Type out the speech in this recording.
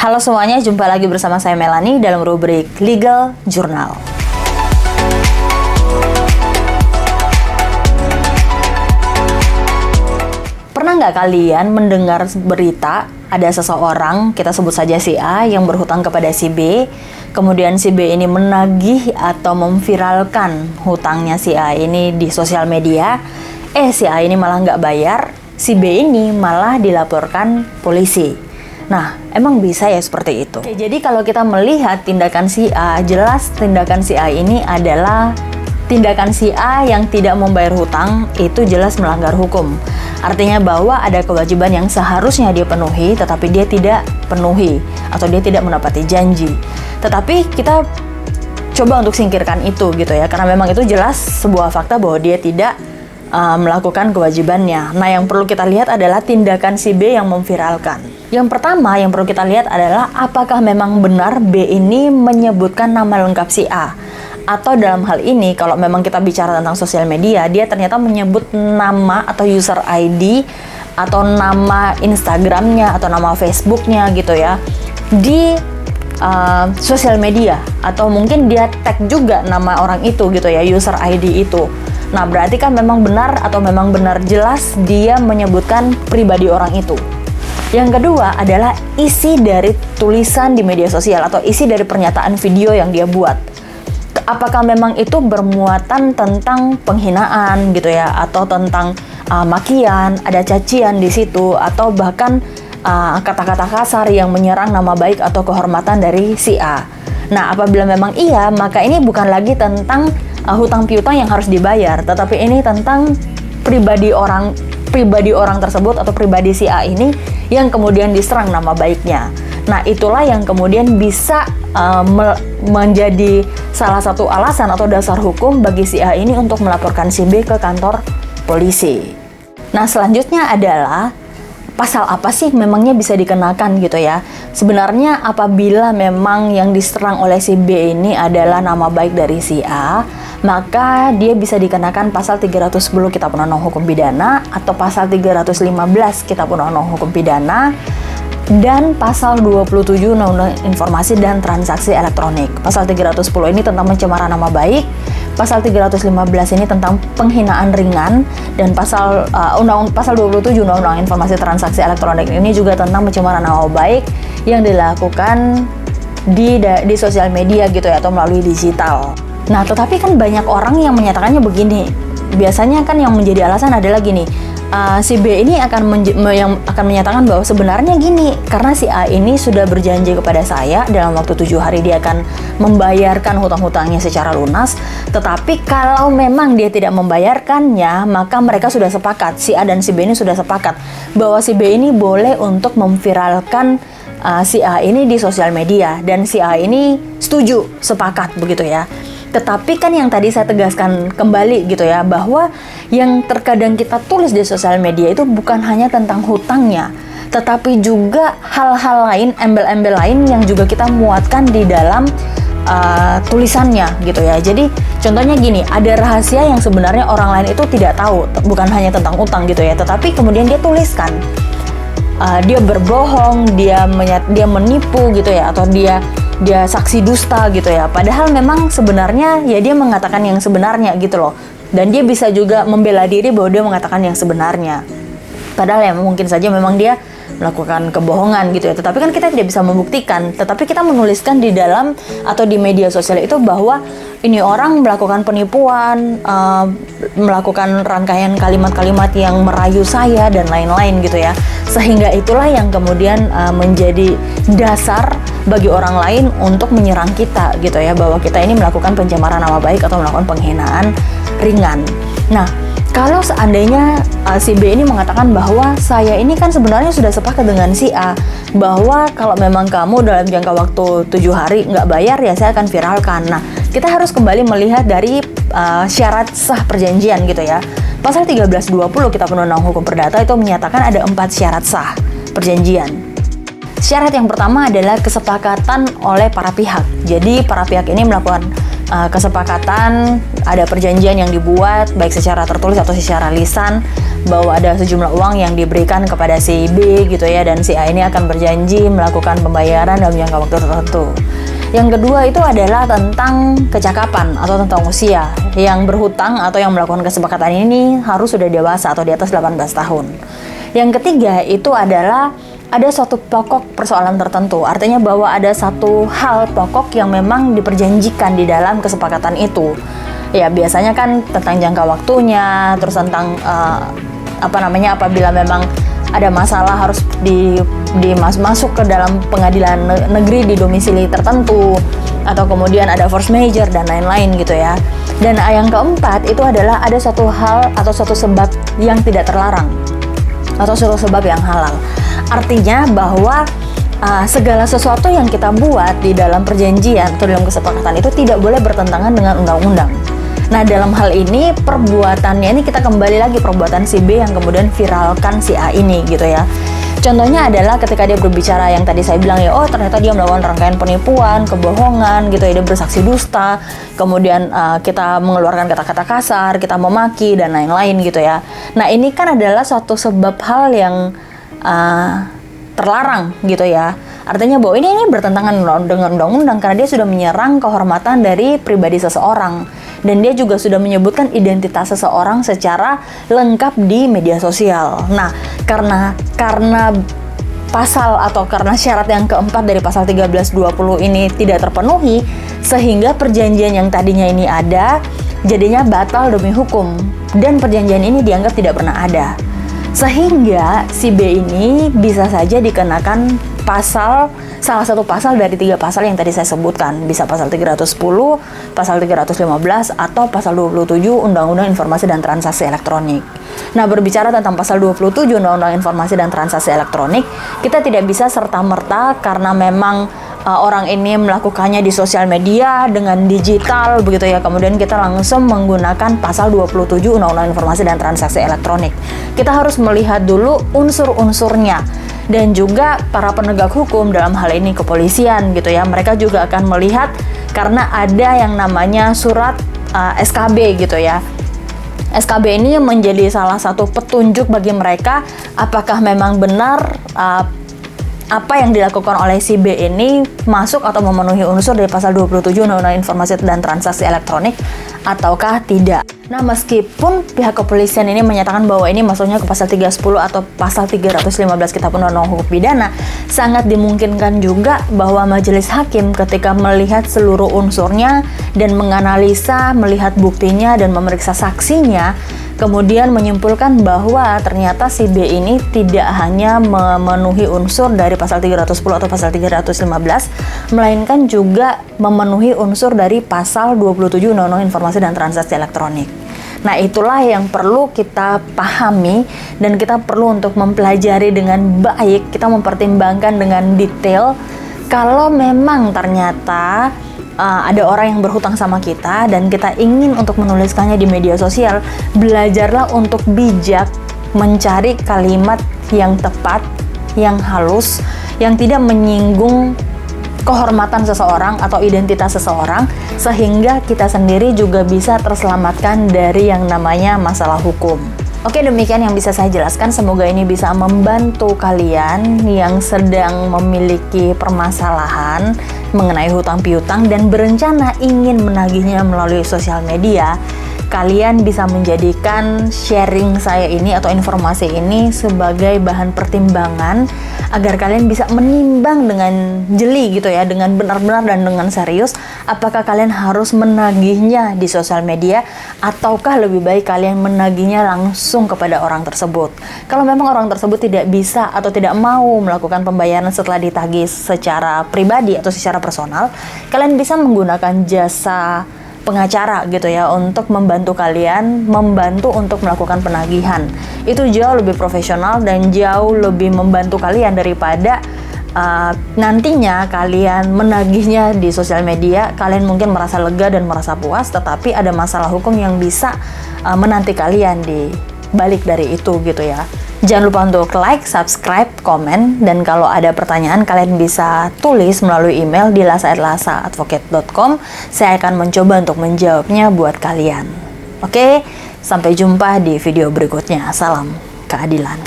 Halo semuanya, jumpa lagi bersama saya Melanie dalam rubrik Legal Journal. Pernah nggak kalian mendengar berita ada seseorang, kita sebut saja si A, yang berhutang kepada si B, kemudian si B ini menagih atau memviralkan hutangnya si A ini di sosial media, si A ini malah nggak bayar, si B ini malah dilaporkan polisi. Nah, emang bisa ya seperti itu? Oke, jadi kalau kita melihat tindakan si A, jelas tindakan si A ini adalah tindakan si A yang tidak membayar hutang, itu jelas melanggar hukum. Artinya bahwa ada kewajiban yang seharusnya dia penuhi, tetapi dia tidak penuhi, atau dia tidak menepati janji. Tetapi kita coba untuk singkirkan itu gitu ya, karena memang itu jelas sebuah fakta bahwa dia tidak melakukan kewajibannya. Nah, yang perlu kita lihat adalah tindakan si B yang memviralkan. Yang pertama yang perlu kita lihat adalah apakah memang benar B ini menyebutkan nama lengkap si A. Atau dalam hal ini, kalau memang kita bicara tentang sosial media, dia ternyata menyebut nama atau user ID atau nama Instagramnya atau nama Facebooknya gitu ya di sosial media, atau mungkin dia tag juga nama orang itu gitu ya, user ID itu. Nah, berarti kan memang benar atau memang benar jelas dia menyebutkan pribadi orang itu. Yang kedua adalah isi dari tulisan di media sosial atau isi dari pernyataan video yang dia buat. Apakah memang itu bermuatan tentang penghinaan gitu ya, atau tentang makian, ada cacian di situ, atau bahkan kata-kata kasar yang menyerang nama baik atau kehormatan dari si A. Nah, apabila memang iya, maka ini bukan lagi tentang hutang piutang yang harus dibayar, tetapi ini tentang pribadi orang tersebut atau pribadi si A ini yang kemudian diserang nama baiknya. Nah, itulah yang kemudian bisa menjadi salah satu alasan atau dasar hukum bagi si A ini untuk melaporkan si B ke kantor polisi. Nah, selanjutnya adalah pasal apa sih memangnya bisa dikenakan gitu ya. Sebenarnya apabila memang yang diserang oleh si B ini adalah nama baik dari si A, maka dia bisa dikenakan pasal 310 Kitab Undang-Undang Hukum Pidana atau pasal 315 Kitab Undang-Undang Hukum Pidana dan pasal 27 Undang-Undang Informasi dan Transaksi Elektronik. Pasal 310 ini tentang pencemaran nama baik, pasal 315 ini tentang penghinaan ringan, dan pasal 27 Undang-Undang Informasi Transaksi Elektronik ini juga tentang pencemaran nama baik yang dilakukan di sosial media gitu ya, atau melalui digital. Nah, tetapi kan banyak orang yang menyatakannya begini. Biasanya kan yang menjadi alasan adalah gini, si B ini akan menyatakan bahwa sebenarnya gini, karena si A ini sudah berjanji kepada saya dalam waktu 7 hari dia akan membayarkan hutang-hutangnya secara lunas, tetapi kalau memang dia tidak membayarkannya, maka mereka sudah sepakat, si A dan si B ini sudah sepakat bahwa si B ini boleh untuk memviralkan si A ini di sosial media, dan si A ini setuju, sepakat begitu ya. Tetapi kan yang tadi saya tegaskan kembali gitu ya, bahwa yang terkadang kita tulis di sosial media itu bukan hanya tentang hutangnya, tetapi juga hal-hal lain, embel-embel lain yang juga kita muatkan di dalam tulisannya gitu ya. Jadi contohnya gini, ada rahasia yang sebenarnya orang lain itu tidak tahu, bukan hanya tentang utang gitu ya, tetapi kemudian dia tuliskan. Dia berbohong, dia menipu gitu ya, atau dia saksi dusta gitu ya. Padahal memang sebenarnya ya dia mengatakan yang sebenarnya gitu loh. Dan dia bisa juga membela diri bahwa dia mengatakan yang sebenarnya. Padahal ya mungkin saja memang dia melakukan kebohongan gitu ya. Tetapi kan kita tidak bisa membuktikan. Tetapi kita menuliskan di dalam atau di media sosial itu bahwa ini orang melakukan penipuan, melakukan rangkaian kalimat-kalimat yang merayu saya dan lain-lain gitu ya. Sehingga itulah yang kemudian menjadi dasar bagi orang lain untuk menyerang kita gitu ya, bahwa kita ini melakukan pencemaran nama baik atau melakukan penghinaan ringan. Nah, kalau seandainya si B ini mengatakan bahwa saya ini kan sebenarnya sudah sepakat dengan si A bahwa kalau memang kamu dalam jangka waktu 7 hari nggak bayar ya saya akan viralkan. Nah, kita harus kembali melihat dari syarat sah perjanjian gitu ya. Pasal 1320 Kitab Undang-Undang Hukum Perdata itu menyatakan ada 4 syarat sah perjanjian. Syarat yang pertama adalah kesepakatan oleh para pihak. Jadi para pihak ini melakukan kesepakatan, ada perjanjian yang dibuat baik secara tertulis atau secara lisan bahwa ada sejumlah uang yang diberikan kepada si B gitu ya, dan si A ini akan berjanji melakukan pembayaran dalam jangka waktu tertentu. Yang kedua itu adalah tentang kecakapan atau tentang usia. Yang berhutang atau yang melakukan kesepakatan ini harus sudah dewasa atau di atas 18 tahun. Yang ketiga itu adalah ada suatu pokok persoalan tertentu, artinya bahwa ada satu hal pokok yang memang diperjanjikan di dalam kesepakatan itu. Ya biasanya kan tentang jangka waktunya, terus tentang apabila memang ada masalah harus masuk ke dalam pengadilan negeri di domisili tertentu, atau kemudian ada force majeure dan lain-lain gitu ya. Dan yang keempat itu adalah ada suatu hal atau suatu sebab yang tidak terlarang atau suatu sebab yang halal. Artinya bahwa segala sesuatu yang kita buat di dalam perjanjian atau dalam kesepakatan itu tidak boleh bertentangan dengan undang-undang. Nah, dalam hal ini perbuatannya ini kita kembali lagi perbuatan si B yang kemudian viralkan si A ini gitu ya. Contohnya adalah ketika dia berbicara yang tadi saya bilang ya, oh ternyata dia melakukan rangkaian penipuan, kebohongan gitu ya, dia bersaksi dusta, kemudian kita mengeluarkan kata-kata kasar, kita memaki dan lain-lain gitu ya. Nah, ini kan adalah suatu sebab hal yang terlarang gitu ya. Artinya bahwa ini bertentangan dengan undang-undang karena dia sudah menyerang kehormatan dari pribadi seseorang, dan dia juga sudah menyebutkan identitas seseorang secara lengkap di media sosial. Nah, karena pasal atau karena syarat yang keempat dari pasal 1320 ini tidak terpenuhi, sehingga perjanjian yang tadinya ini ada jadinya batal demi hukum, dan perjanjian ini dianggap tidak pernah ada. Sehingga si B ini bisa saja dikenakan salah satu pasal dari 3 pasal yang tadi saya sebutkan. Bisa pasal 310, pasal 315, atau pasal 27 Undang-Undang Informasi dan Transaksi Elektronik. Nah, berbicara tentang pasal 27 Undang-Undang Informasi dan Transaksi Elektronik, kita tidak bisa serta-merta karena memang orang ini melakukannya di sosial media dengan digital begitu ya, kemudian kita langsung menggunakan pasal 27 Undang-Undang Informasi dan Transaksi Elektronik. Kita harus melihat dulu unsur-unsurnya, dan juga para penegak hukum dalam hal ini kepolisian gitu ya, mereka juga akan melihat karena ada yang namanya surat SKB gitu ya. SKB ini menjadi salah satu petunjuk bagi mereka apakah memang benar apa yang dilakukan oleh si B ini masuk atau memenuhi unsur dari pasal 27 Undang-Undang Informasi dan Transaksi Elektronik ataukah tidak. Nah, meskipun pihak kepolisian ini menyatakan bahwa ini masuknya ke pasal 310 atau pasal 315 Kitab Undang-Undang Hukum Pidana, sangat dimungkinkan juga bahwa majelis hakim ketika melihat seluruh unsurnya dan menganalisa, melihat buktinya dan memeriksa saksinya, kemudian menyimpulkan bahwa ternyata si B ini tidak hanya memenuhi unsur dari pasal 310 atau pasal 315, melainkan juga memenuhi unsur dari pasal 27 Undang-Undang Informasi dan Transaksi Elektronik. Nah, itulah yang perlu kita pahami dan kita perlu untuk mempelajari dengan baik, kita mempertimbangkan dengan detail. Kalau memang ternyata ada orang yang berhutang sama kita dan kita ingin untuk menuliskannya di media sosial, belajarlah untuk bijak mencari kalimat yang tepat, yang halus, yang tidak menyinggung kehormatan seseorang atau identitas seseorang, sehingga kita sendiri juga bisa terselamatkan dari yang namanya masalah hukum. Oke, demikian yang bisa saya jelaskan. Semoga ini bisa membantu kalian yang sedang memiliki permasalahan mengenai hutang piutang dan berencana ingin menagihnya melalui sosial media. Kalian bisa menjadikan sharing saya ini atau informasi ini sebagai bahan pertimbangan agar kalian bisa menimbang dengan jeli gitu ya, dengan benar-benar dan dengan serius, apakah kalian harus menagihnya di sosial media ataukah lebih baik kalian menagihnya langsung kepada orang tersebut. Kalau memang orang tersebut tidak bisa atau tidak mau melakukan pembayaran setelah ditagih secara pribadi atau secara personal, kalian bisa menggunakan jasa pengacara gitu ya untuk membantu kalian, membantu untuk melakukan penagihan. Itu jauh lebih profesional dan jauh lebih membantu kalian daripada nantinya kalian menagihnya di sosial media. Kalian mungkin merasa lega dan merasa puas, tetapi ada masalah hukum yang bisa menanti kalian di balik dari itu gitu ya. Jangan lupa untuk like, subscribe, komen, dan kalau ada pertanyaan kalian bisa tulis melalui email di lasa@lasaadvocate.com. Saya akan mencoba untuk menjawabnya buat kalian. Oke, sampai jumpa di video berikutnya. Salam keadilan.